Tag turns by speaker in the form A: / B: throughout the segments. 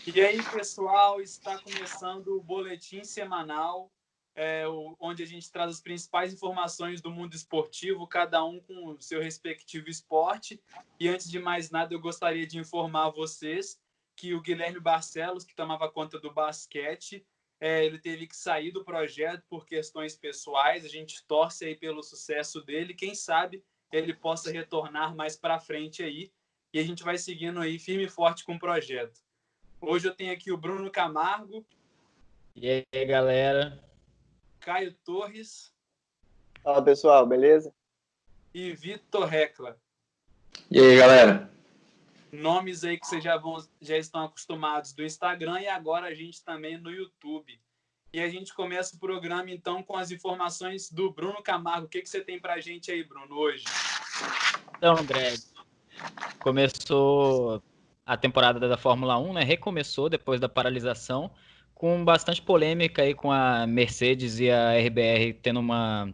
A: E aí, pessoal, está começando o boletim semanal, onde a gente traz as principais informações do mundo esportivo, cada um com o seu respectivo esporte. E antes de mais nada, eu gostaria de informar vocês que o Guilherme Barcelos, que tomava conta do basquete, ele teve que sair do projeto por questões pessoais. A gente torce aí pelo sucesso dele. Quem sabe ele possa retornar mais para frente aí. E a gente vai seguindo aí firme e forte com o projeto. Hoje eu tenho aqui o Bruno Camargo.
B: E aí, galera?
A: Caio Torres.
C: Fala, pessoal, beleza?
A: E Vitor Recla.
D: E aí, galera?
A: Nomes aí que vocês já estão acostumados do Instagram e agora a gente também no YouTube. E a gente começa o programa, então, com as informações do Bruno Camargo. O que você tem pra gente aí, Bruno, hoje?
B: Então, André, começou a temporada da Fórmula 1, né? Recomeçou depois da paralisação, com bastante polêmica aí com a Mercedes e a RBR tendo uma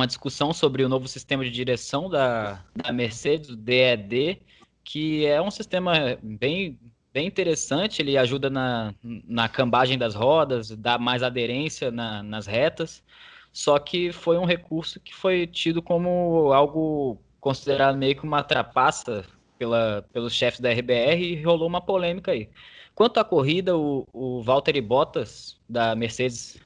B: discussão sobre o novo sistema de direção da Mercedes, o DED, que é um sistema bem interessante. Ele ajuda na cambagem das rodas, dá mais aderência nas retas, só que foi um recurso que foi tido como algo considerado meio que uma trapaça pelos chefes da RBR e rolou uma polêmica aí. Quanto à corrida, o Valtteri Bottas, da Mercedes,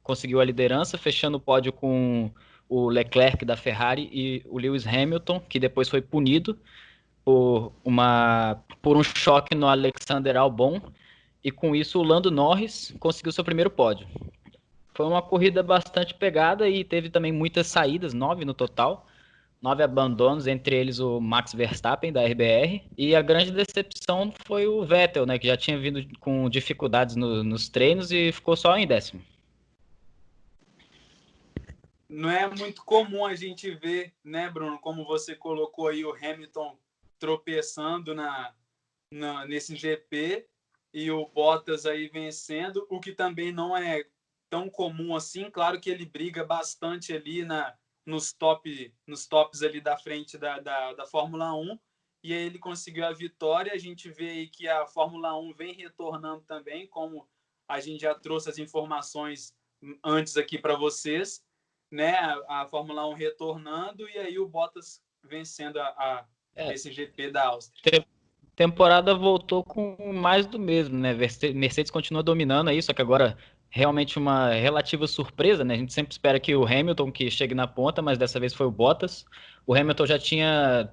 B: conseguiu a liderança, fechando o pódio com o Leclerc, da Ferrari, e o Lewis Hamilton, que depois foi punido por um choque no Alexander Albon, e com isso o Lando Norris conseguiu seu primeiro pódio. Foi uma corrida bastante pegada e teve também muitas saídas, 9 no total, 9 abandonos, entre eles o Max Verstappen, da RBR, e a grande decepção foi o Vettel, né, que já tinha vindo com dificuldades nos treinos e ficou só em 10º.
A: Não é muito comum a gente ver, né, Bruno, como você colocou aí, o Hamilton tropeçando nesse GP e o Bottas aí vencendo, o que também não é tão comum assim. Claro que ele briga bastante ali nos tops ali da frente da Fórmula 1, e aí ele conseguiu a vitória. A gente vê aí que a Fórmula 1 vem retornando também, como a gente já trouxe as informações antes aqui para vocês, né? A Fórmula 1 retornando e aí o Bottas vencendo esse GP da Áustria.
B: Temporada voltou com mais do mesmo, né? Mercedes continua dominando aí, só que agora realmente uma relativa surpresa, né? A gente sempre espera que o Hamilton que chegue na ponta, mas dessa vez foi o Bottas. O Hamilton já tinha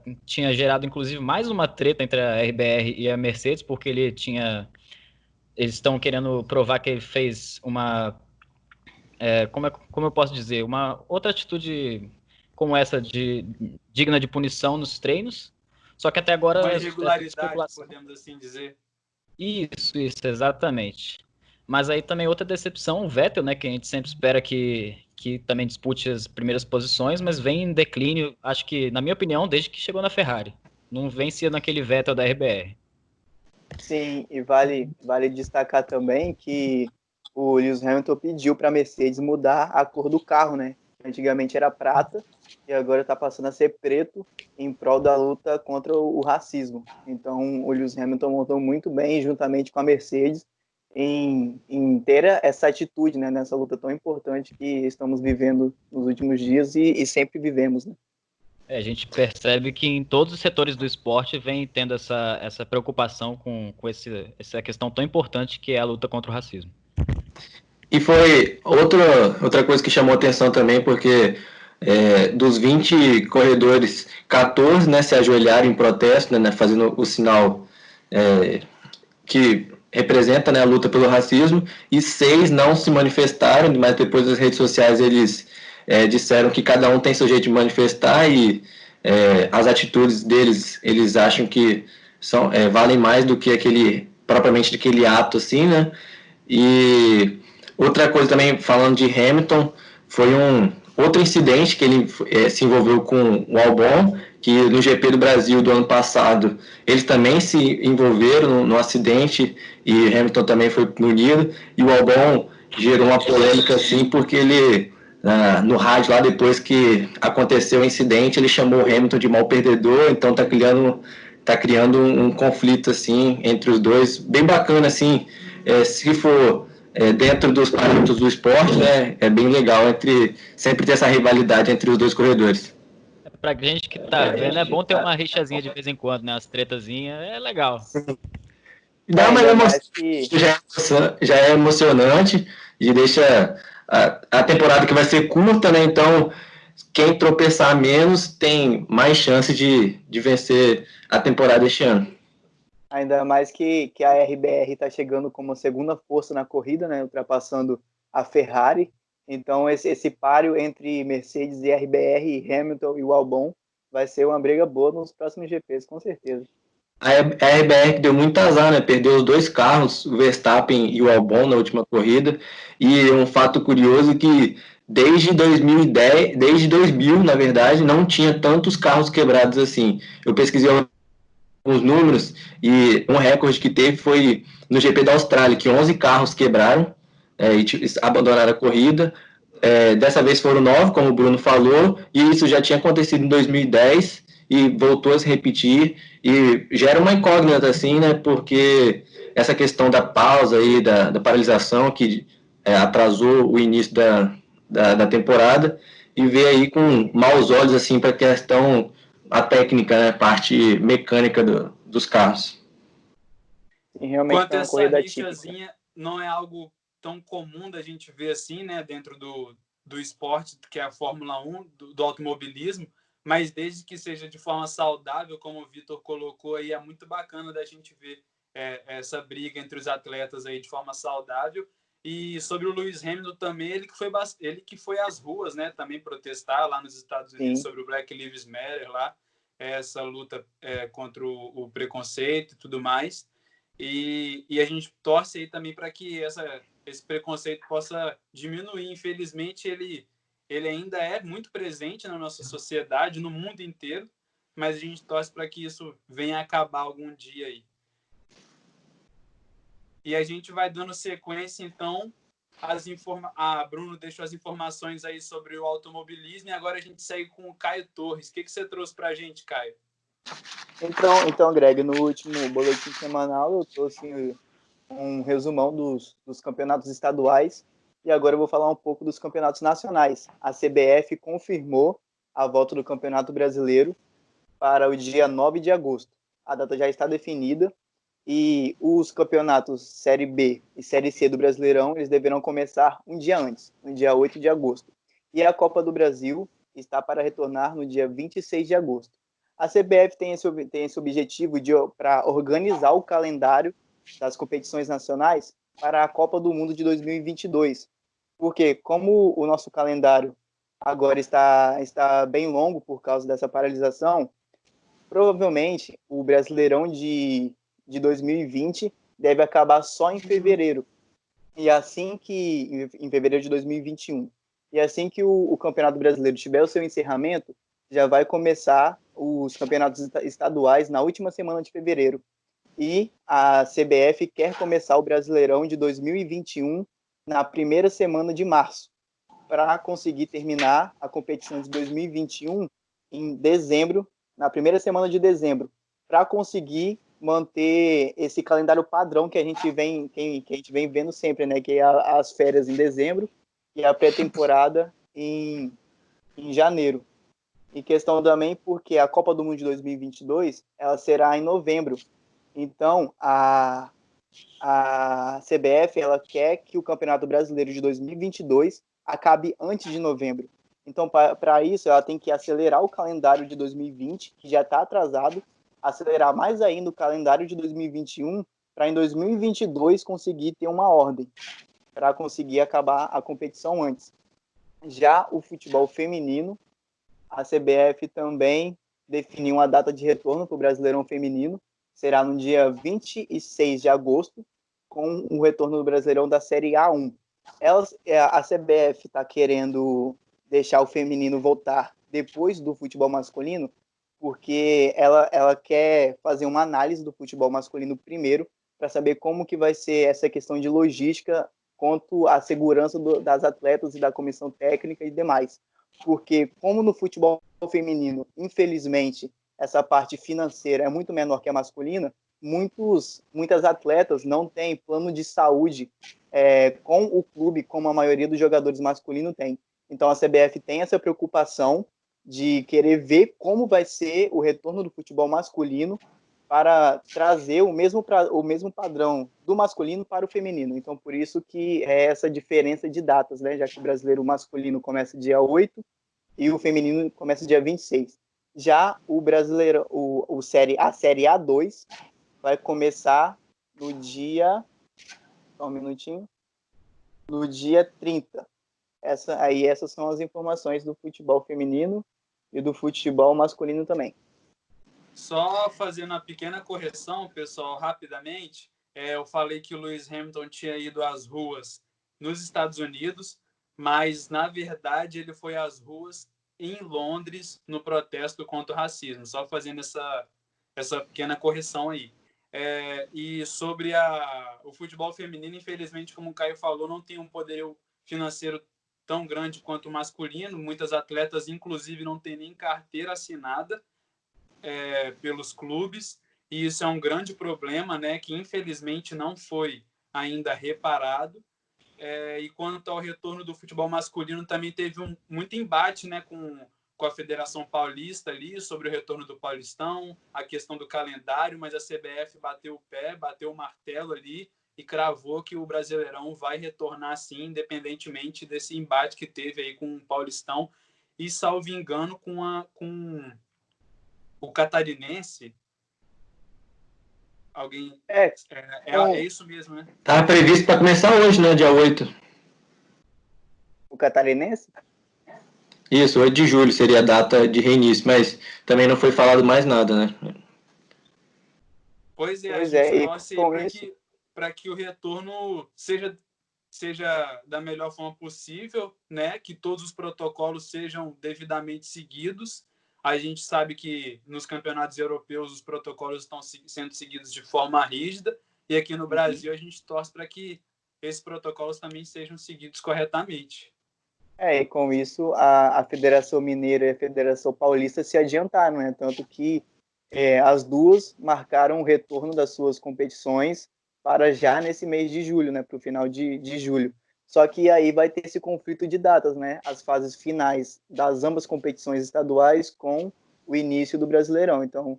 B: gerado, inclusive, mais uma treta entre a RBR e a Mercedes, porque eles estão querendo provar que ele fez uma... como eu posso dizer? Uma outra atitude como essa, digna de punição nos treinos. Só que até agora...
A: Uma irregularidade, podemos assim dizer.
B: Isso, exatamente. Mas aí também outra decepção, o Vettel, né, que a gente sempre espera que também dispute as primeiras posições, mas vem em declínio, acho que, na minha opinião, desde que chegou na Ferrari. Não vem sendo aquele Vettel da RBR.
C: Sim, e vale destacar também que o Lewis Hamilton pediu para a Mercedes mudar a cor do carro, né? Antigamente era prata e agora está passando a ser preto em prol da luta contra o racismo. Então o Lewis Hamilton montou muito bem, juntamente com a Mercedes, em ter essa atitude, né, nessa luta tão importante que estamos vivendo nos últimos dias e sempre vivemos, né?
B: A gente percebe que em todos os setores do esporte vem tendo essa preocupação com essa questão tão importante que é a luta contra o racismo.
D: E foi outra coisa que chamou atenção também, porque dos 20 corredores, 14, né, se ajoelharam em protesto, né, fazendo o sinal que representa, né, a luta pelo racismo, e 6 não se manifestaram, mas depois das redes sociais eles disseram que cada um tem seu jeito de manifestar e as atitudes deles, eles acham que valem mais do que propriamente aquele ato, assim, né? E outra coisa também, falando de Hamilton, foi outro incidente que ele se envolveu com o Albon, que no GP do Brasil do ano passado, eles também se envolveram no acidente e Hamilton também foi punido, e o Albon gerou uma polêmica assim, porque ele, no rádio lá, depois que aconteceu o incidente, ele chamou o Hamilton de mal perdedor, então tá tá criando um conflito, assim, entre os dois, bem bacana, assim, se for dentro dos parâmetros do esporte, né, é bem legal sempre ter essa rivalidade entre os dois corredores.
B: Pra gente que tá vendo, é bom ter uma rixazinha de vez em quando, né? Umas tretazinhas, é legal.
D: Dá uma
C: ainda
D: emoção,
C: mais que
D: já é emocionante e deixa a temporada que vai ser curta, né? Então, quem tropeçar menos tem mais chance de vencer a temporada este ano.
C: Ainda mais que a RBR está chegando como segunda força na corrida, né, ultrapassando a Ferrari. Então, esse páreo entre Mercedes e RBR, Hamilton e o Albon, vai ser uma briga boa nos próximos GPs, com certeza.
D: A RBR deu muito azar, né? Perdeu os dois carros, o Verstappen e o Albon, na última corrida. E um fato curioso que desde 2010, desde 2000, na verdade, não tinha tantos carros quebrados assim. Eu pesquisei os números e um recorde que teve foi no GP da Austrália, que 11 carros quebraram e abandonaram a corrida. Dessa vez foram 9, como o Bruno falou, e isso já tinha acontecido em 2010 e voltou a se repetir, e gera uma incógnita, assim, né, porque essa questão da pausa aí, da paralisação, que atrasou o início da temporada, e vê aí com maus olhos, assim, para a questão, a técnica, né, parte mecânica dos carros.
C: E realmente
A: Quanto
C: foi uma
A: essa
C: corrida típica.
A: rixazinha não é algo tão comum da gente ver assim, né, dentro do esporte, que é a Fórmula 1, do automobilismo, mas desde que seja de forma saudável, como o Vitor colocou aí, é muito bacana da gente ver essa briga entre os atletas aí de forma saudável. E sobre o Lewis Hamilton também, ele que foi às ruas, né, também protestar lá nos Estados Unidos. Sim. Sobre o Black Lives Matter lá, essa luta contra o preconceito e tudo mais. E a gente torce aí também para que esse preconceito possa diminuir. Infelizmente, ele ainda é muito presente na nossa sociedade, no mundo inteiro, mas a gente torce para que isso venha a acabar algum dia aí. E a gente vai dando sequência, então, a Bruno deixou as informações aí sobre o automobilismo e agora a gente segue com o Caio Torres. O que você trouxe para a gente, Caio?
C: Então, Greg, no último boletim semanal eu trouxe um resumão dos campeonatos estaduais e agora eu vou falar um pouco dos campeonatos nacionais. A CBF confirmou a volta do Campeonato Brasileiro para o dia 9 de agosto. A data já está definida e os campeonatos Série B e Série C do Brasileirão eles deverão começar um dia antes, no dia 8 de agosto. E a Copa do Brasil está para retornar no dia 26 de agosto. A CBF tem esse objetivo para organizar o calendário das competições nacionais para a Copa do Mundo de 2022. Porque como o nosso calendário agora está bem longo por causa dessa paralisação, provavelmente o Brasileirão de 2020 deve acabar só em fevereiro. E assim que em fevereiro de 2021. E assim que o Campeonato Brasileiro tiver o seu encerramento, já vai começar os campeonatos estaduais na última semana de fevereiro. E a CBF quer começar o Brasileirão de 2021 na primeira semana de março, para conseguir terminar a competição de 2021 em dezembro, na primeira semana de dezembro, para conseguir manter esse calendário padrão que a gente vem vendo sempre, né? Que é as férias em dezembro e a pré-temporada em janeiro. E questão também porque a Copa do Mundo de 2022 ela será em novembro. Então, a CBF ela quer que o Campeonato Brasileiro de 2022 acabe antes de novembro. Então, para isso, ela tem que acelerar o calendário de 2020, que já está atrasado, acelerar mais ainda o calendário de 2021, para em 2022 conseguir ter uma ordem, para conseguir acabar a competição antes. Já o futebol feminino, a CBF também definiu uma data de retorno para o Brasileirão Feminino, será no dia 26 de agosto, com o retorno do Brasileirão da Série A1. A CBF está querendo deixar o feminino voltar depois do futebol masculino, porque ela quer fazer uma análise do futebol masculino primeiro, para saber como que vai ser essa questão de logística quanto à segurança das atletas e da comissão técnica e demais. Porque como no futebol feminino, infelizmente, essa parte financeira é muito menor que a masculina, muitas atletas não têm plano de saúde com o clube, como a maioria dos jogadores masculinos tem. Então a CBF tem essa preocupação de querer ver como vai ser o retorno do futebol masculino para trazer o mesmo padrão do masculino para o feminino. Então, por isso que é essa diferença de datas, né? Já que o brasileiro masculino começa dia 8 e o feminino começa dia 26. Já o brasileiro, a Série A2 vai começar no dia... Só um minutinho. No dia 30. Essas são as informações do futebol feminino e do futebol masculino também.
A: Só fazendo uma pequena correção, pessoal, rapidamente, eu falei que o Lewis Hamilton tinha ido às ruas nos Estados Unidos, mas, na verdade, ele foi às ruas em Londres no protesto contra o racismo. Só fazendo essa pequena correção aí. E sobre o futebol feminino, infelizmente, como o Caio falou, não tem um poder financeiro tão grande quanto o masculino. Muitas atletas, inclusive, não têm nem carteira assinada pelos clubes, e isso é um grande problema, né, que infelizmente não foi ainda reparado. E quanto ao retorno do futebol masculino, também teve muito embate, né, com a Federação Paulista ali sobre o retorno do Paulistão, a questão do calendário, mas a CBF bateu o pé, bateu o martelo ali e cravou que o Brasileirão vai retornar sim, independentemente desse embate que teve aí com o Paulistão e, salvo engano, com o Catarinense. Alguém... É isso mesmo, né?
D: Tá previsto para começar hoje, né? Dia 8.
C: O Catarinense?
D: Isso, 8 de julho seria a data de reinício, mas também não foi falado mais nada, né?
A: Pois é, a gente torce para que o retorno seja da melhor forma possível, né? Que todos os protocolos sejam devidamente seguidos. A gente sabe que nos campeonatos europeus os protocolos estão sendo seguidos de forma rígida, e aqui no Brasil a gente torce para que esses protocolos também sejam seguidos corretamente.
C: E com isso a Federação Mineira e a Federação Paulista se adiantaram, né? Tanto que as duas marcaram o retorno das suas competições para já nesse mês de julho, né? Para o final de julho. Só que aí vai ter esse conflito de datas, né? As fases finais das ambas competições estaduais com o início do Brasileirão. Então,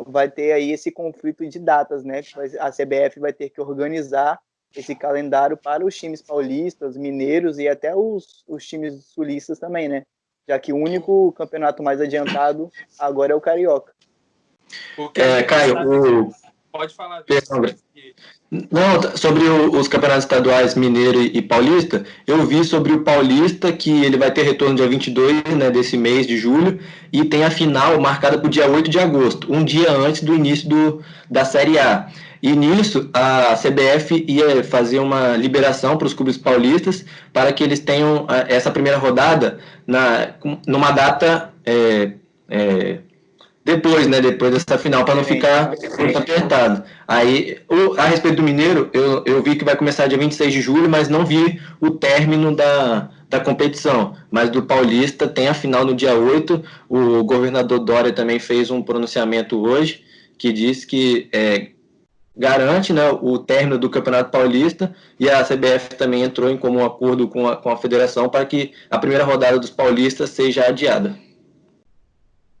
C: vai ter aí esse conflito de datas, né? A CBF vai ter que organizar esse calendário para os times paulistas, mineiros e até os times sulistas também, né? Já que o único campeonato mais adiantado agora é o Carioca.
D: Caio,
A: pode falar.
D: Não, sobre os campeonatos estaduais Mineiro e Paulista, eu vi sobre o Paulista que ele vai ter retorno dia 22, né, desse mês de julho, e tem a final marcada para o dia 8 de agosto, um dia antes do início da Série A. E nisso, a CBF ia fazer uma liberação para os clubes paulistas para que eles tenham essa primeira rodada numa data depois dessa final, para não ficar muito apertado. Aí, a respeito do Mineiro, eu vi que vai começar dia 26 de julho, mas não vi o término da competição. Mas do Paulista tem a final no dia 8. O governador Dória também fez um pronunciamento hoje, que diz que garante, né, o término do Campeonato Paulista, e a CBF também entrou em comum acordo com a federação para que a primeira rodada dos paulistas seja adiada.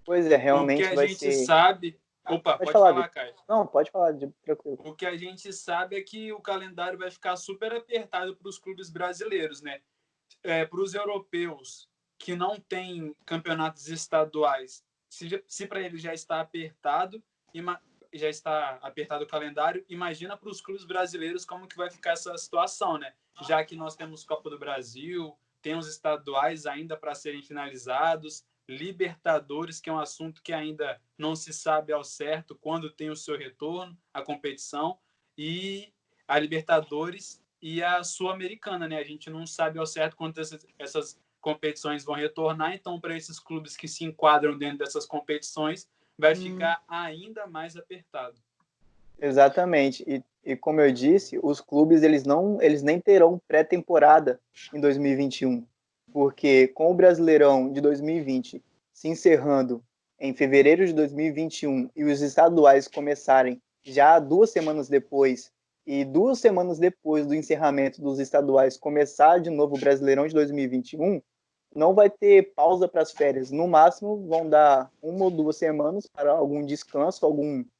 C: Pois é, realmente
A: vai ser... O que a gente sabe... Opa, pode falar, Caio.
C: Não, pode falar, tranquilo.
A: O que a gente sabe é que o calendário vai ficar super apertado para os clubes brasileiros, né? Para os europeus que não têm campeonatos estaduais, se para eles já está apertado o calendário, imagina para os clubes brasileiros como que vai ficar essa situação, né? Já que nós temos Copa do Brasil, temos estaduais ainda para serem finalizados, Libertadores, que é um assunto que ainda não se sabe ao certo quando tem o seu retorno, a competição, e a Libertadores e a Sul-Americana, né? A gente não sabe ao certo quando essas competições vão retornar, então para esses clubes que se enquadram dentro dessas competições, vai ficar ainda mais apertado.
C: Exatamente. E como eu disse, os clubes eles nem terão pré-temporada em 2021, porque com o Brasileirão de 2020 se encerrando em fevereiro de 2021 e os estaduais começarem já 2 semanas depois, e 2 semanas depois do encerramento dos estaduais começar de novo o Brasileirão de 2021, não vai ter pausa para as férias. No máximo, vão dar 1 ou 2 semanas para algum descanso,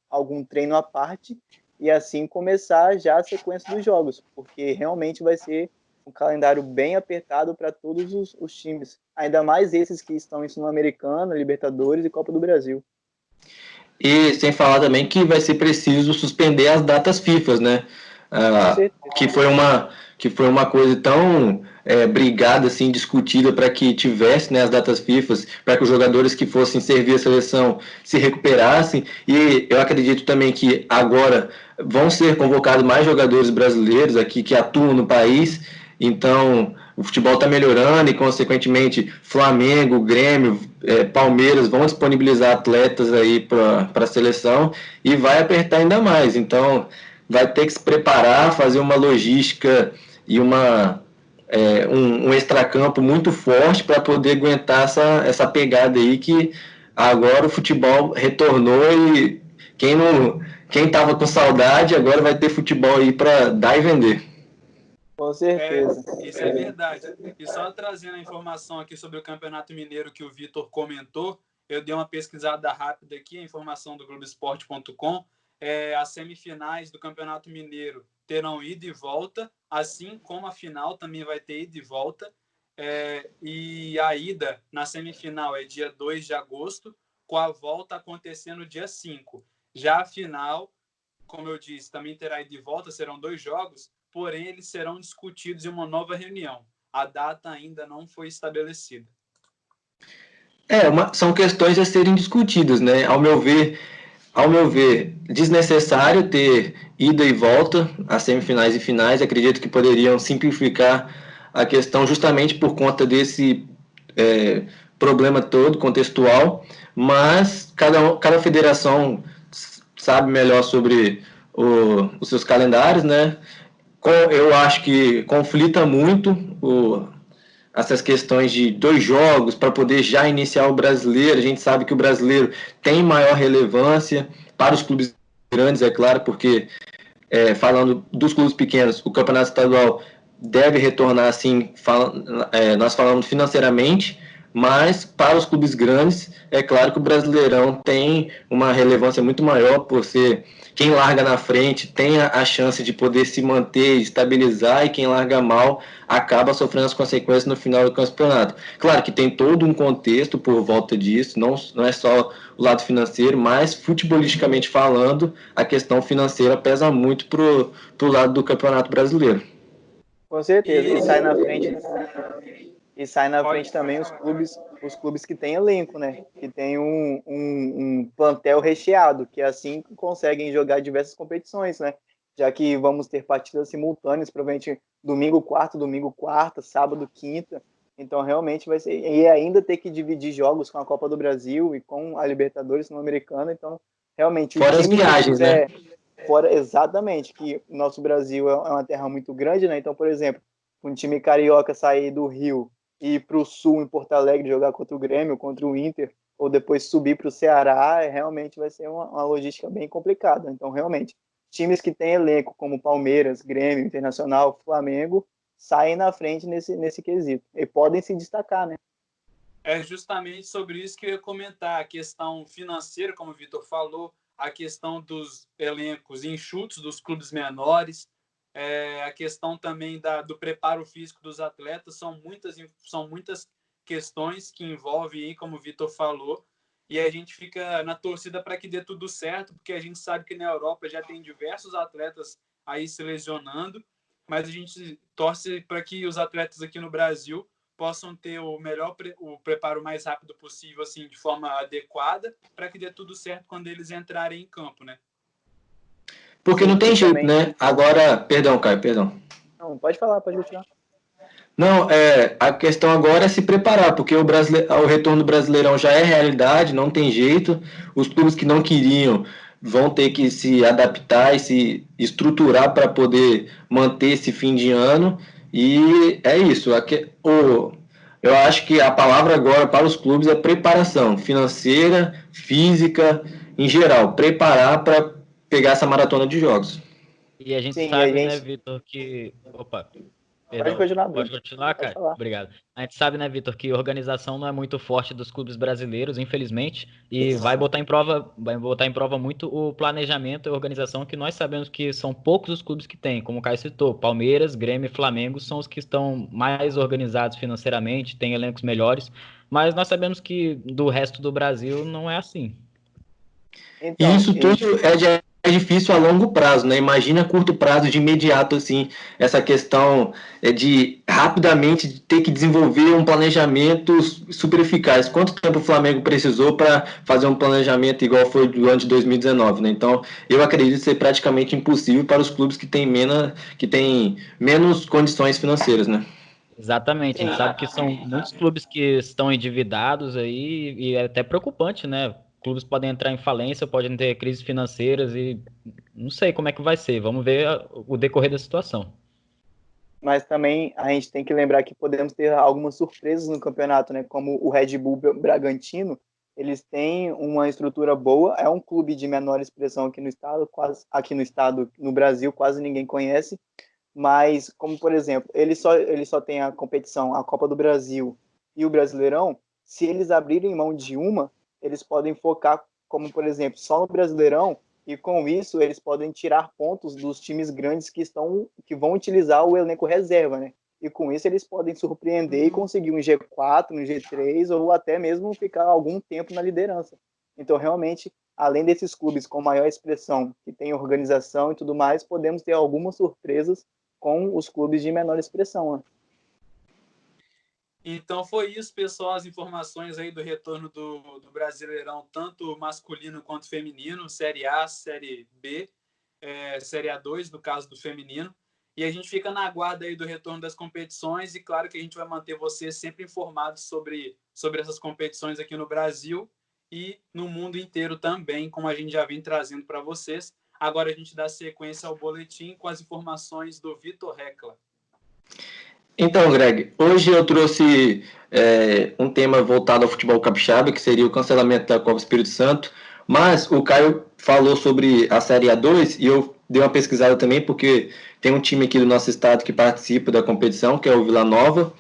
C: algum treino à parte, e assim começar já a sequência dos jogos, porque realmente vai ser um calendário bem apertado para todos os times, ainda mais esses que estão em Sul-Americana, Libertadores e Copa do Brasil.
D: E sem falar também que vai ser preciso suspender as datas FIFA, né? Que foi uma coisa tão brigada, assim, discutida para que tivesse, né, as datas FIFA, para que os jogadores que fossem servir a seleção se recuperassem. E eu acredito também que agora vão ser convocados mais jogadores brasileiros aqui que atuam no país. Então, o futebol está melhorando e, consequentemente, Flamengo, Grêmio, Palmeiras vão disponibilizar atletas aí para a seleção e vai apertar ainda mais. Então, vai ter que se preparar, fazer uma logística e um extracampo muito forte para poder aguentar essa pegada aí que agora o futebol retornou e quem estava com saudade agora vai ter futebol aí para dar e vender.
C: Com certeza.
A: Isso é verdade. E só trazendo a informação aqui sobre o Campeonato Mineiro que o Vitor comentou, eu dei uma pesquisada rápida aqui, a informação do Globoesporte.com. As semifinais do Campeonato Mineiro terão ida e volta, assim como a final também vai ter ida e volta. E a ida na semifinal é dia 2 de agosto, com a volta acontecendo dia 5. Já a final, como eu disse, também terá ida e volta, serão 2 jogos, porém eles serão discutidos em uma nova reunião. A data ainda não foi estabelecida.
D: São questões a serem discutidas, né? Ao meu ver, desnecessário ter ida e volta às semifinais e finais. Acredito que poderiam simplificar a questão justamente por conta desse problema todo contextual, mas cada federação sabe melhor sobre os seus calendários, né? Eu acho que conflita muito essas questões de 2 jogos para poder já iniciar o brasileiro. A gente sabe que o brasileiro tem maior relevância para os clubes grandes, é claro, porque falando dos clubes pequenos, o campeonato estadual deve retornar, assim, nós falamos financeiramente, mas para os clubes grandes, é claro que o Brasileirão tem uma relevância muito maior por ser quem larga na frente tem a chance de poder se manter, estabilizar, e quem larga mal acaba sofrendo as consequências no final do campeonato. Claro que tem todo um contexto por volta disso, não é só o lado financeiro, mas futebolisticamente falando, a questão financeira pesa muito pro lado do Campeonato Brasileiro.
C: Com certeza, e sai na frente também os clubes que têm elenco, né? Que tem um plantel recheado, que assim conseguem jogar diversas competições, né? Já que vamos ter partidas simultâneas, provavelmente domingo, quarta, sábado, quinta. Então, realmente vai ser... E ainda ter que dividir jogos com a Copa do Brasil e com a Libertadores Sul-Americana. Então, realmente...
D: Fora as viagens, né?
C: Exatamente, que o nosso Brasil é uma terra muito grande, né? Então, por exemplo, um time carioca sair do Rio e ir para o Sul, em Porto Alegre, jogar contra o Grêmio, contra o Inter, ou depois subir para o Ceará, realmente vai ser uma logística bem complicada. Então, realmente, times que têm elenco, como Palmeiras, Grêmio, Internacional, Flamengo, saem na frente nesse quesito. E podem se destacar, né?
A: É justamente sobre isso que eu ia comentar. A questão financeira, como o Vitor falou, a questão dos elencos enxutos dos clubes menores, a questão também do preparo físico dos atletas, são muitas questões que envolvem, aí, como o Vitor falou, e a gente fica na torcida para que dê tudo certo, porque a gente sabe que na Europa já tem diversos atletas aí se lesionando, mas a gente torce para que os atletas aqui no Brasil possam ter o preparo mais rápido possível, assim, de forma adequada, para que dê tudo certo quando eles entrarem em campo, né?
D: Porque não tem jeito, né? Agora, perdão, Caio, perdão.
C: Não, pode falar, pode continuar.
D: Não, a questão agora é se preparar, porque o retorno do Brasileirão já é realidade, não tem jeito. Os clubes que não queriam vão ter que se adaptar e se estruturar para poder manter esse fim de ano. E é isso. Eu acho que a palavra agora para os clubes é preparação financeira, física, em geral, preparar para pegar essa maratona de jogos.
B: E a gente
C: Sim, a
B: sabe, né,
C: gente
B: Vitor, que. Opa,
C: pode
B: perdão.
C: continuar,
B: Pode
C: Bruno.
B: continuar,
C: Pode
B: cara?
C: falar.
B: Obrigado. A gente sabe, né, Vitor, que organização não é muito forte dos clubes brasileiros, infelizmente, e vai botar em prova muito o planejamento e a organização, que nós sabemos que são poucos os clubes que têm, como o Caio citou, Palmeiras, Grêmio e Flamengo são os que estão mais organizados financeiramente, têm elencos melhores, mas nós sabemos que do resto do Brasil não é assim.
D: E
C: Então,
D: isso tudo é difícil a longo prazo, né? Imagina a curto prazo, de imediato, assim, essa questão de rapidamente ter que desenvolver um planejamento super eficaz. Quanto tempo o Flamengo precisou para fazer um planejamento igual foi durante 2019, né? Então, eu acredito ser praticamente impossível para os clubes que têm menos condições financeiras, né?
B: Exatamente, a gente
C: sim,
B: sabe que são muitos clubes que estão endividados aí e é até preocupante, né? Clubes podem entrar em falência, podem ter crises financeiras e não sei como é que vai ser. Vamos ver o decorrer da situação.
C: mas também a gente tem que lembrar que podemos ter algumas surpresas no campeonato, né? Como o Red Bull Bragantino, eles têm uma estrutura boa, é um clube de menor expressão aqui no estado, quase aqui no estado, no Brasil, quase ninguém conhece, mas como por exemplo, ele só tem a competição, a Copa do Brasil e o Brasileirão, se eles abrirem mão de uma, eles podem focar, como por exemplo, só no Brasileirão, e com isso eles podem tirar pontos dos times grandes que vão utilizar o elenco reserva, né? E com isso eles podem surpreender e conseguir um G4, um G3 ou até mesmo ficar algum tempo na liderança. Então, realmente, além desses clubes com maior expressão, que tem organização e tudo mais, podemos ter algumas surpresas com os clubes de menor expressão, né?
A: Então foi isso, pessoal, as informações aí do retorno do Brasileirão, tanto masculino quanto feminino, Série A, Série B, Série A2, no caso do feminino. E a gente fica na guarda aí do retorno das competições e claro que a gente vai manter vocês sempre informados sobre essas competições aqui no Brasil e no mundo inteiro também, como a gente já vem trazendo para vocês. Agora a gente dá sequência ao boletim com as informações do Vitor Recla.
D: Então, Greg, hoje eu trouxe um tema voltado ao futebol capixaba, que seria o cancelamento da Copa Espírito Santo, mas o Caio falou sobre a Série A2 e eu dei uma pesquisada também, porque tem um time aqui do nosso estado que participa da competição, que é o Vila Nova,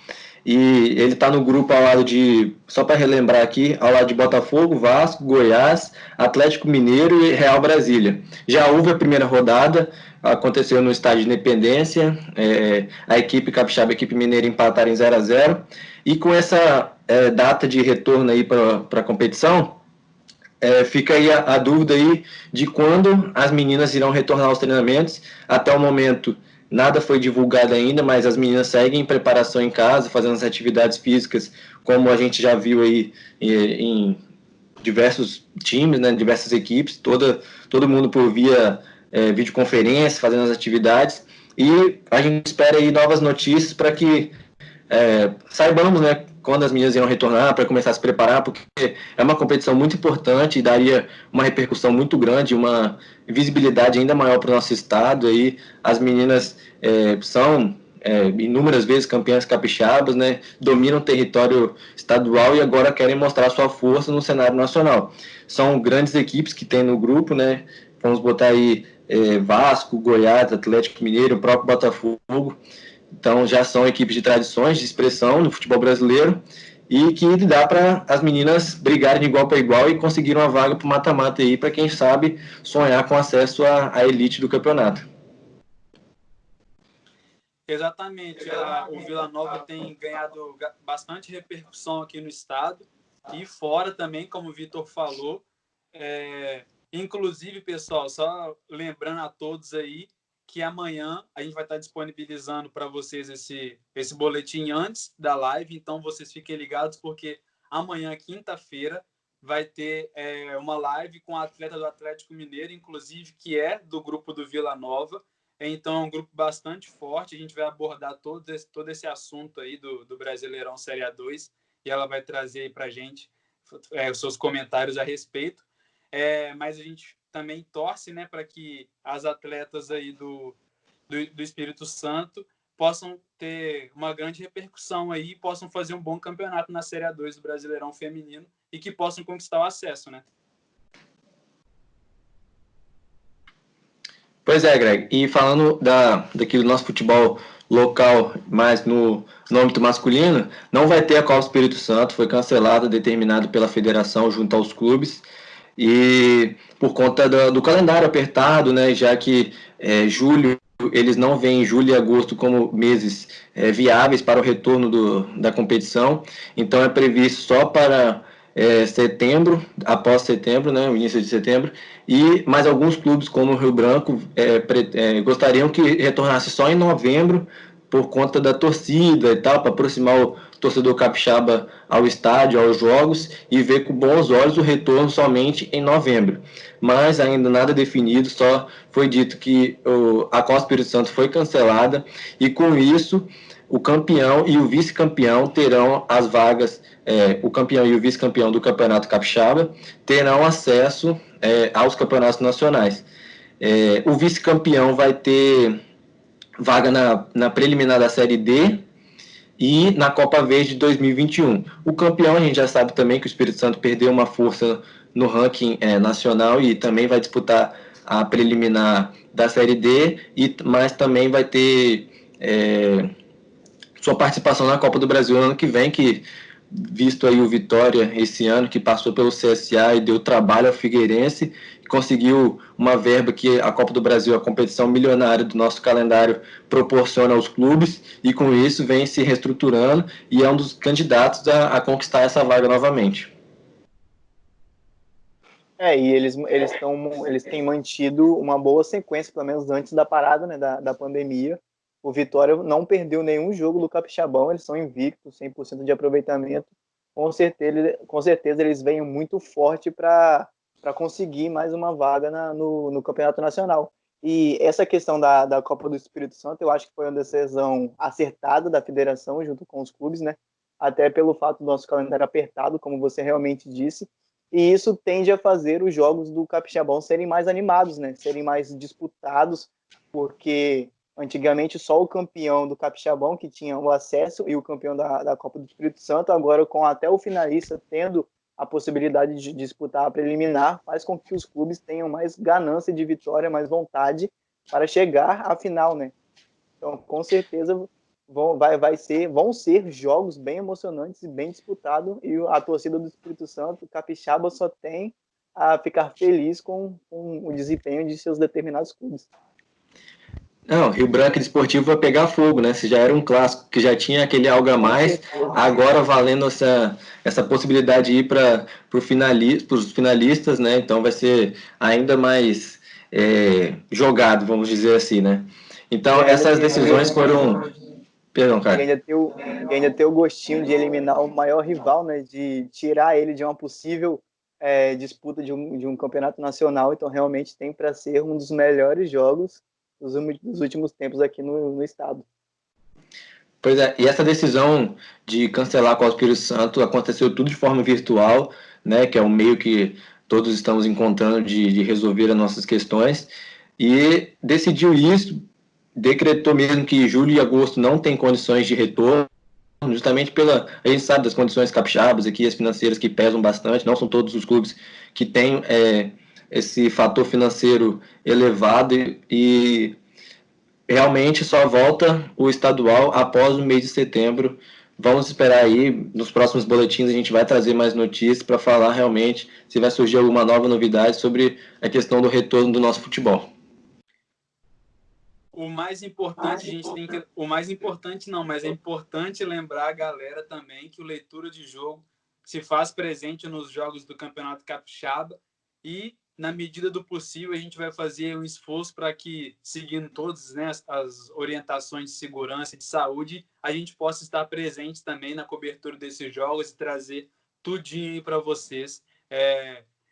D: e ele está no grupo ao lado de, só para relembrar aqui, ao lado de Botafogo, Vasco, Goiás, Atlético Mineiro e Real Brasília. Já houve a primeira rodada, aconteceu no estádio de Independência, a equipe capixaba e a equipe mineira empataram em 0-0, e com essa data de retorno aí para a competição, fica aí a dúvida aí de quando as meninas irão retornar aos treinamentos. Até o momento nada foi divulgado ainda, mas as meninas seguem em preparação em casa, fazendo as atividades físicas, como a gente já viu aí em diversos times, né, diversas equipes, todo mundo por via videoconferência, fazendo as atividades, e a gente espera aí novas notícias para que saibamos, né, quando as meninas irão retornar para começar a se preparar, porque é uma competição muito importante e daria uma repercussão muito grande, uma visibilidade ainda maior para o nosso estado. Aí as meninas são inúmeras vezes campeãs capixabas, né, dominam o território estadual e agora querem mostrar sua força no cenário nacional. São grandes equipes que tem no grupo, né, vamos botar aí Vasco, Goiás, Atlético Mineiro, o próprio Botafogo. Então já são equipes de tradições, de expressão no futebol brasileiro e que dá para as meninas brigarem de igual para igual e conseguir uma vaga para o mata-mata aí, para quem sabe sonhar com acesso à elite do campeonato.
A: Exatamente. O Vila Nova tem ganhado bastante repercussão aqui no estado e fora também, como o Vitor falou. Inclusive, pessoal, só lembrando a todos aí que amanhã a gente vai estar disponibilizando para vocês esse boletim antes da live, então vocês fiquem ligados porque amanhã, quinta-feira, vai ter uma live com a atleta do Atlético Mineiro, inclusive, que é do grupo do Vila Nova. Então, é um grupo bastante forte. A gente vai abordar todo esse assunto aí do Brasileirão Série A2 e ela vai trazer aí para a gente os seus comentários a respeito. Mas a gente também torce, né, para que as atletas aí do Espírito Santo possam ter uma grande repercussão aí, possam fazer um bom campeonato na Série A2 do Brasileirão Feminino e que possam conquistar o acesso, né?
D: Pois é, Greg. E falando daqui do nosso futebol local, mais no âmbito masculino, não vai ter a Copa Espírito Santo, foi cancelada, determinado pela federação junto aos clubes, e por conta do calendário apertado, né, já que julho, eles não veem julho e agosto como meses viáveis para o retorno da competição, então é previsto só para setembro, após setembro, né, o início de setembro, e mais alguns clubes como o Rio Branco gostariam que retornasse só em novembro por conta da torcida e tal, para aproximar o torcedor capixaba ao estádio, aos jogos, e ver com bons olhos o retorno somente em novembro. Mas ainda nada definido, só foi dito que a Copa Espírito Santo foi cancelada, e com isso o campeão e o vice-campeão terão as vagas, o campeão e o vice-campeão do Campeonato Capixaba terão acesso aos campeonatos nacionais. O vice-campeão vai ter vaga na preliminar da Série D e na Copa Verde de 2021. O campeão, a gente já sabe também que o Espírito Santo perdeu uma força no ranking nacional e também vai disputar a preliminar da Série D, mas também vai ter sua participação na Copa do Brasil no ano que vem, que visto aí o Vitória esse ano, que passou pelo CSA e deu trabalho ao Figueirense, conseguiu uma verba que a Copa do Brasil, a competição milionária do nosso calendário, proporciona aos clubes, e com isso vem se reestruturando e é um dos candidatos a conquistar essa vaga novamente.
C: E eles têm mantido uma boa sequência, pelo menos antes da parada, né, da pandemia. O Vitória não perdeu nenhum jogo do Capixabão, eles são invictos, 100% de aproveitamento. Com certeza eles vêm muito forte para conseguir mais uma vaga no Campeonato Nacional. E essa questão da Copa do Espírito Santo, eu acho que foi uma decisão acertada da federação junto com os clubes, né? Até pelo fato do nosso calendário apertado, como você realmente disse. E isso tende a fazer os jogos do Capixabão serem mais animados, né? Serem mais disputados, porque antigamente só o campeão do Capixabão que tinha o acesso e o campeão da Copa do Espírito Santo, agora com até o finalista tendo a possibilidade de disputar a preliminar, faz com que os clubes tenham mais ganância de vitória, mais vontade para chegar à final, né? Então, com certeza vão ser jogos bem emocionantes e bem disputados, e a torcida do Espírito Santo, Capixaba, só tem a ficar feliz com o desempenho de seus determinados clubes.
D: Não, Rio Branco e Desportivo vai pegar fogo, né? Se já era um clássico que já tinha aquele algo a mais, agora valendo essa possibilidade de ir para os finalistas, né? Então vai ser ainda mais jogado, vamos dizer assim, né? Então essas decisões foram... Perdão, cara.
C: E ainda ter o gostinho de eliminar o maior rival, né? De tirar ele de uma possível disputa de um campeonato nacional. Então realmente tem para ser um dos melhores jogos dos últimos tempos aqui no estado.
D: Pois é, e essa decisão de cancelar a Copa Espírito Santo aconteceu tudo de forma virtual, né, que é o meio que todos estamos encontrando de resolver as nossas questões, e decidiu isso, decretou mesmo que julho e agosto não tem condições de retorno, justamente a gente sabe das condições capixabas aqui, as financeiras que pesam bastante, não são todos os clubes que têm esse fator financeiro elevado, e realmente só volta o estadual após o mês de setembro. Vamos esperar aí, nos próximos boletins a gente vai trazer mais notícias para falar realmente se vai surgir alguma nova novidade sobre a questão do retorno do nosso futebol.
A: O mais importante, a gente tem que... O mais importante não, mas é importante lembrar a galera também que o leitura de jogo se faz presente nos jogos do Campeonato Capixaba, e na medida do possível a gente vai fazer um esforço para que, seguindo todas, né, as orientações de segurança e de saúde, a gente possa estar presente também na cobertura desses jogos e trazer tudinho para vocês,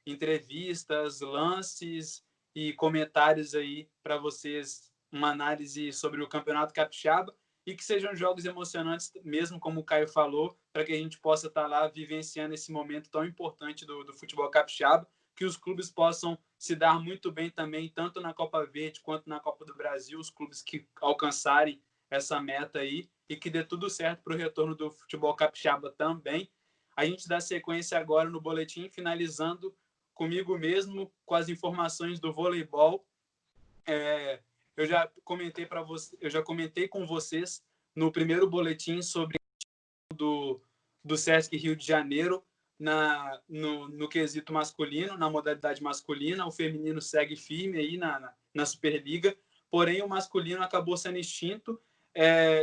A: entrevistas, lances e comentários aí para vocês, uma análise sobre o Campeonato Capixaba, e que sejam jogos emocionantes, mesmo como o Caio falou, para que a gente possa estar lá vivenciando esse momento tão importante do futebol capixaba, que os clubes possam se dar muito bem também, tanto na Copa Verde quanto na Copa do Brasil, os clubes que alcançarem essa meta aí e que dê tudo certo para o retorno do futebol capixaba também. A gente dá sequência agora no boletim, finalizando comigo mesmo com as informações do voleibol. Eu já comentei com vocês no primeiro boletim sobre do Sesc Rio de Janeiro no quesito masculino, na modalidade masculina. O feminino segue firme aí na Superliga, porém o masculino acabou sendo extinto,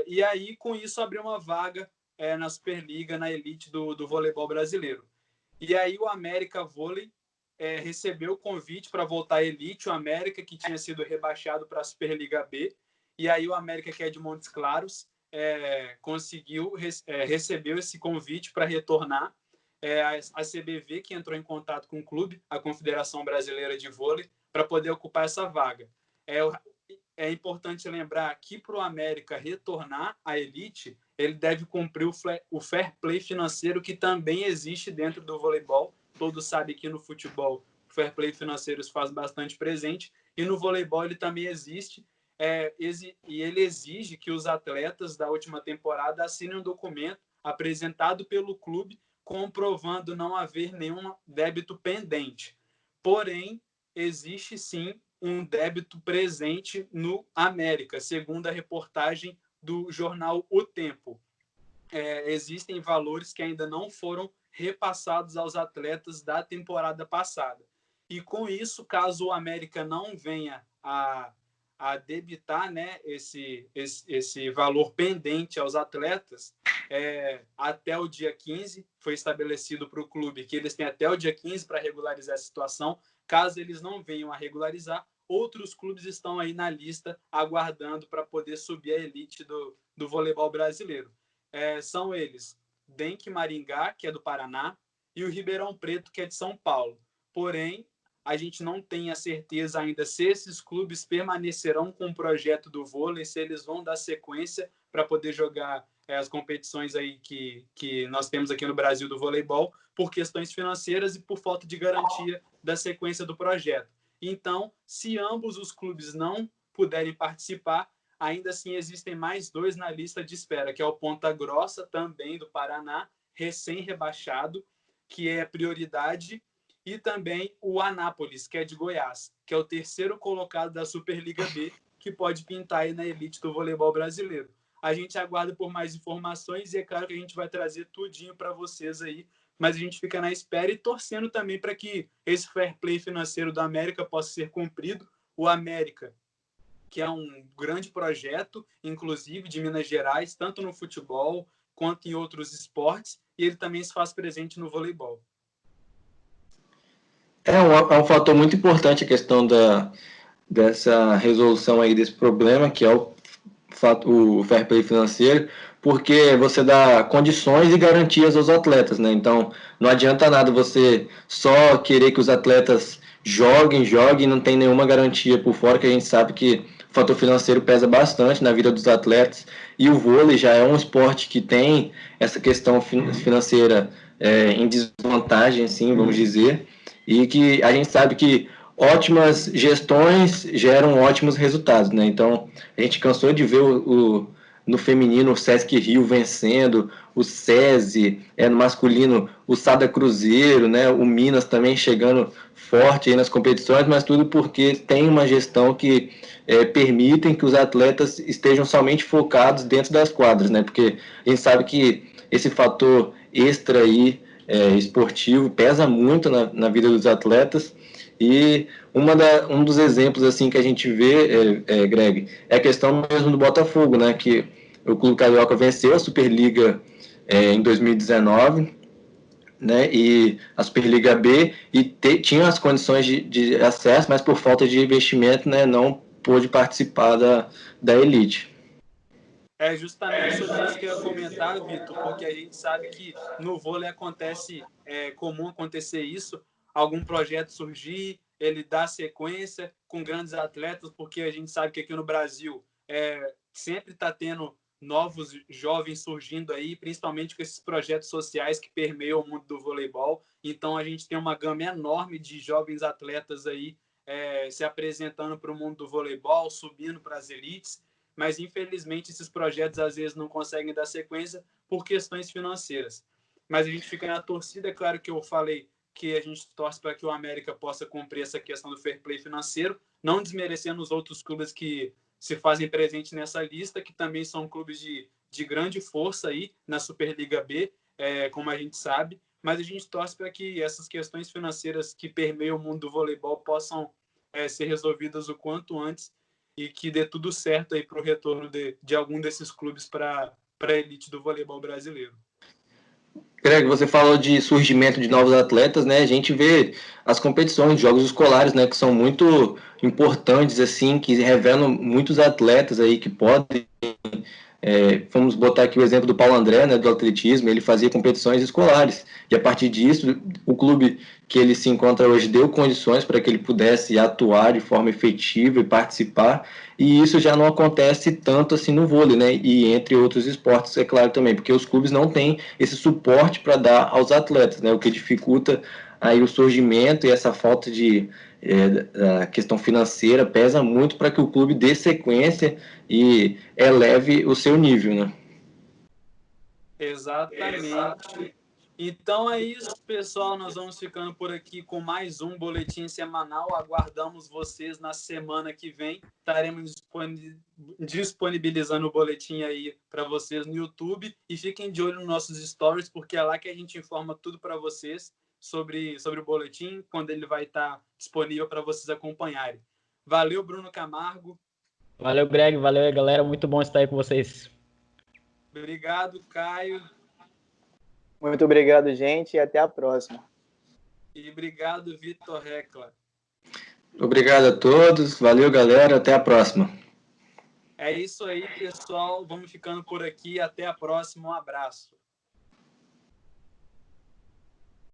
A: e aí com isso abriu uma vaga na Superliga, na elite do voleibol brasileiro. E aí o América Vôlei recebeu o convite para voltar à elite, o América, que tinha sido rebaixado para a Superliga B, e aí o América, que é de Montes Claros, recebeu esse convite para retornar. A CBV, que entrou em contato com o clube, a Confederação Brasileira de Vôlei, para poder ocupar essa vaga. É importante lembrar que para o América retornar à elite, ele deve cumprir o fair play financeiro, que também existe dentro do voleibol. Todos sabem que no futebol o fair play financeiro se faz bastante presente, e no voleibol ele também existe, e ele exige que os atletas da última temporada assinem um documento apresentado pelo clube comprovando não haver nenhum débito pendente. Porém, existe sim um débito presente no América, segundo a reportagem do jornal O Tempo. Existem valores que ainda não foram repassados aos atletas da temporada passada. E com isso, caso o América não venha a debitar, né, esse valor pendente aos atletas, até o dia 15, foi estabelecido para o clube que eles têm até o dia 15 para regularizar a situação. Caso eles não venham a regularizar, outros clubes estão aí na lista aguardando para poder subir a elite do voleibol brasileiro. São eles Denk Maringá, que é do Paraná, e o Ribeirão Preto, que é de São Paulo. Porém, a gente não tem a certeza ainda se esses clubes permanecerão com o projeto do vôlei, se eles vão dar sequência para poder jogar as competições aí que nós temos aqui no Brasil do voleibol, por questões financeiras e por falta de garantia da sequência do projeto. Então, se ambos os clubes não puderem participar, ainda assim existem mais 2 na lista de espera, que é o Ponta Grossa, também do Paraná, recém-rebaixado, que é prioridade, e também o Anápolis, que é de Goiás, que é o 3º colocado da Superliga B, que pode pintar aí na elite do voleibol brasileiro. A gente aguarda por mais informações e é claro que a gente vai trazer tudinho para vocês aí, mas a gente fica na espera e torcendo também para que esse fair play financeiro do América possa ser cumprido. O América, que é um grande projeto, inclusive de Minas Gerais, tanto no futebol quanto em outros esportes, e ele também se faz presente no voleibol.
D: É um fator muito importante a questão dessa resolução aí desse problema, que é o fair play financeiro, porque você dá condições e garantias aos atletas, né? Então, não adianta nada você só querer que os atletas joguem, não tem nenhuma garantia por fora, que a gente sabe que o fator financeiro pesa bastante na vida dos atletas, e o vôlei já é um esporte que tem essa questão financeira em desvantagem, assim, vamos dizer, e que a gente sabe que ótimas gestões geram ótimos resultados, né? Então, a gente cansou de ver no feminino o Sesc Rio vencendo, o SESI, no masculino o Sada Cruzeiro, né? O Minas também chegando forte aí nas competições, mas tudo porque tem uma gestão que permitem que os atletas estejam somente focados dentro das quadras, né? Porque a gente sabe que esse fator extra aí, esportivo, pesa muito na vida dos atletas. E um dos exemplos assim que a gente vê, Greg, é a questão mesmo do Botafogo, né? Que o Clube Carioca venceu a Superliga em 2019, né? E a Superliga B e tinha as condições de acesso, mas por falta de investimento, né? Não pôde participar da elite.
A: É justamente sobre isso que eu ia comentar, Vitor, porque a gente sabe que no vôlei é comum acontecer isso, algum projeto surgir, ele dá sequência com grandes atletas, porque a gente sabe que aqui no Brasil sempre está tendo novos jovens surgindo aí, principalmente com esses projetos sociais que permeiam o mundo do voleibol. Então a gente tem uma gama enorme de jovens atletas aí se apresentando para o mundo do voleibol, subindo para as elites. mas infelizmente esses projetos às vezes não conseguem dar sequência por questões financeiras. Mas a gente fica na torcida, é claro que eu falei que a gente torce para que o América possa cumprir essa questão do fair play financeiro, não desmerecendo os outros clubes que se fazem presente nessa lista, que também são clubes de grande força aí na Superliga B, como a gente sabe, mas a gente torce para que essas questões financeiras que permeiam o mundo do voleibol possam ser resolvidas o quanto antes e que dê tudo certo aí para o retorno de algum desses clubes para a elite do voleibol brasileiro.
D: Greg, você falou de surgimento de novos atletas, né? A gente vê as competições, jogos escolares, né, que são muito importantes, assim, que revelam muitos atletas aí que podem. Vamos botar aqui o exemplo do Paulo André, né, do atletismo. Ele fazia competições escolares e a partir disso o clube que ele se encontra hoje deu condições para que ele pudesse atuar de forma efetiva e participar, e isso já não acontece tanto assim no vôlei, né, e entre outros esportes, é claro, também, porque os clubes não têm esse suporte para dar aos atletas, né, o que dificulta aí o surgimento, e essa falta de a questão financeira pesa muito para que o clube dê sequência e eleve o seu nível, né?
A: Exatamente. Então é isso, pessoal. Nós vamos ficando por aqui com mais um boletim semanal. Aguardamos vocês na semana que vem. Estaremos disponibilizando o boletim aí para vocês no YouTube. E fiquem de olho nos nossos stories, porque é lá que a gente informa tudo para vocês sobre o boletim, quando ele vai estar disponível para vocês acompanharem. Valeu, Bruno Camargo.
B: Valeu, Greg. Valeu, galera. Muito bom estar aí com vocês.
A: Obrigado, Caio.
C: Muito obrigado, gente, e até a próxima.
A: E obrigado, Vitor Recla.
D: Obrigado a todos. Valeu, galera. Até a próxima.
A: É isso aí, pessoal. Vamos ficando por aqui. Até a próxima. Um abraço.